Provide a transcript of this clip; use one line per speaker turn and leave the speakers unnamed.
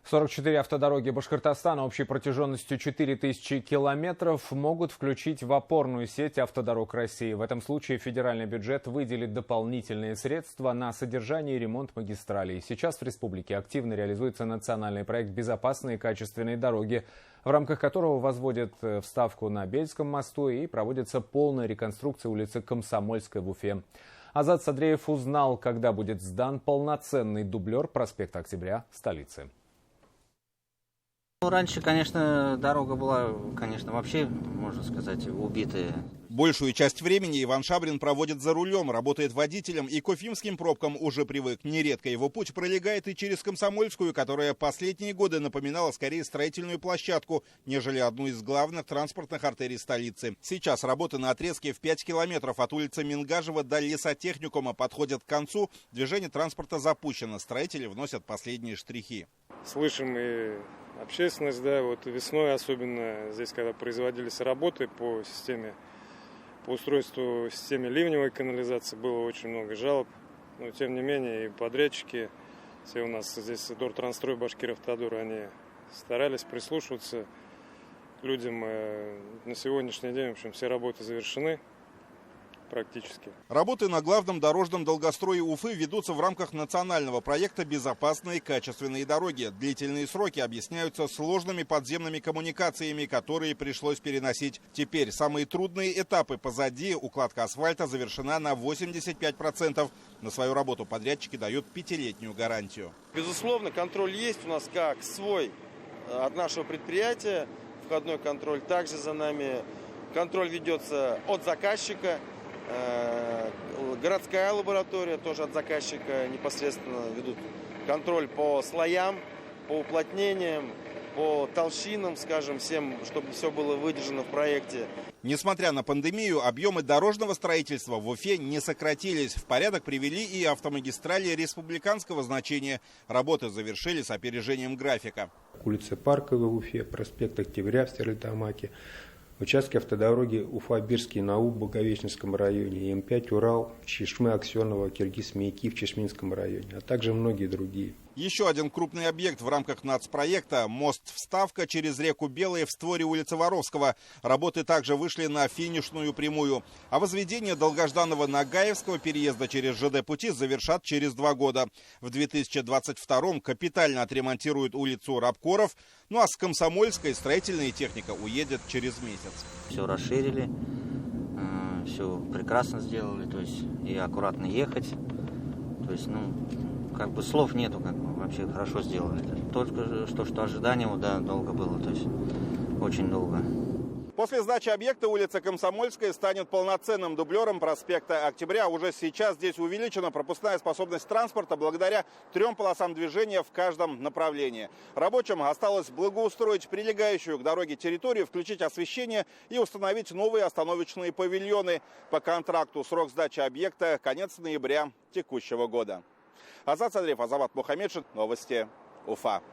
44 автодороги Башкортостана общей протяженностью 4000 километров могут включить в опорную сеть автодорог России. В этом случае федеральный бюджет выделит дополнительные средства на содержание и ремонт магистралей. Сейчас в республике активно реализуется национальный проект «Безопасные и качественные дороги», в рамках которого возводят вставку на Бельском мосту и проводится полная реконструкция улицы Комсомольской в Уфе. Азат Садреев узнал, когда будет сдан полноценный дублер проспекта Октября столицы.
Раньше, конечно, дорога была, вообще, можно сказать, убитая.
Большую часть времени Иван Шабрин проводит за рулем, работает водителем и к уфимским пробкам уже привык. Нередко его путь пролегает и через Комсомольскую, которая последние годы напоминала скорее строительную площадку, нежели одну из главных транспортных артерий столицы. Сейчас работы на отрезке в 5 километров от улицы Мингажева до лесотехникума подходят к концу. Движение транспорта запущено, строители вносят последние штрихи.
Слышим и общественность, вот весной особенно, здесь когда производились работы по устройству системы ливневой канализации, было очень много жалоб, но тем не менее и подрядчики, все у нас здесь Дортранстрой, Башкиравтодор, они старались прислушиваться к людям. На сегодняшний день, в общем, все работы завершены. Практически.
Работы на главном дорожном долгострое Уфы ведутся в рамках национального проекта «Безопасные и качественные дороги». Длительные сроки объясняются сложными подземными коммуникациями, которые пришлось переносить. Теперь самые трудные этапы позади. Укладка асфальта завершена на 85%. На свою работу подрядчики дают 5-летнюю гарантию.
Безусловно, контроль есть у нас как свой от нашего предприятия. Входной контроль также за нами. Контроль ведется от заказчика. Городская лаборатория тоже от заказчика непосредственно ведут контроль по слоям, по уплотнениям, по толщинам, скажем, всем, чтобы все было выдержано в проекте.
Несмотря на пандемию, объемы дорожного строительства в Уфе не сократились. В порядок привели и автомагистрали республиканского значения. Работы завершили с опережением графика.
Улица Парковая в Уфе, проспект Октября в Стерлитамаке. Участки автодороги Уфа-Бирский, Наук в Благовещенском районе, М5 Урал, Чешмы, Аксенова, Киргиз-Маяки в Чешминском районе, а также многие другие.
Еще один крупный объект в рамках нацпроекта – мост-вставка через реку Белая в створе улицы Воровского. Работы также вышли на финишную прямую. А возведение долгожданного Нагаевского переезда через ЖД-пути завершат через 2 года. В 2022-м капитально отремонтируют улицу Рабкоров, ну а с Комсомольской строительная техника уедет через месяц.
Все расширили, все прекрасно сделали, то есть и аккуратно ехать, то есть, слов нету, вообще хорошо сделали. Только что ожидание, долго было, то есть очень долго.
После сдачи объекта улица Комсомольская станет полноценным дублером проспекта Октября. Уже сейчас здесь увеличена пропускная способность транспорта благодаря 3 полосам движения в каждом направлении. Рабочим осталось благоустроить прилегающую к дороге территорию, включить освещение и установить новые остановочные павильоны. По контракту срок сдачи объекта конец ноября текущего года. Азат Садреев, Азамат Мухаммедшин, новости Уфа.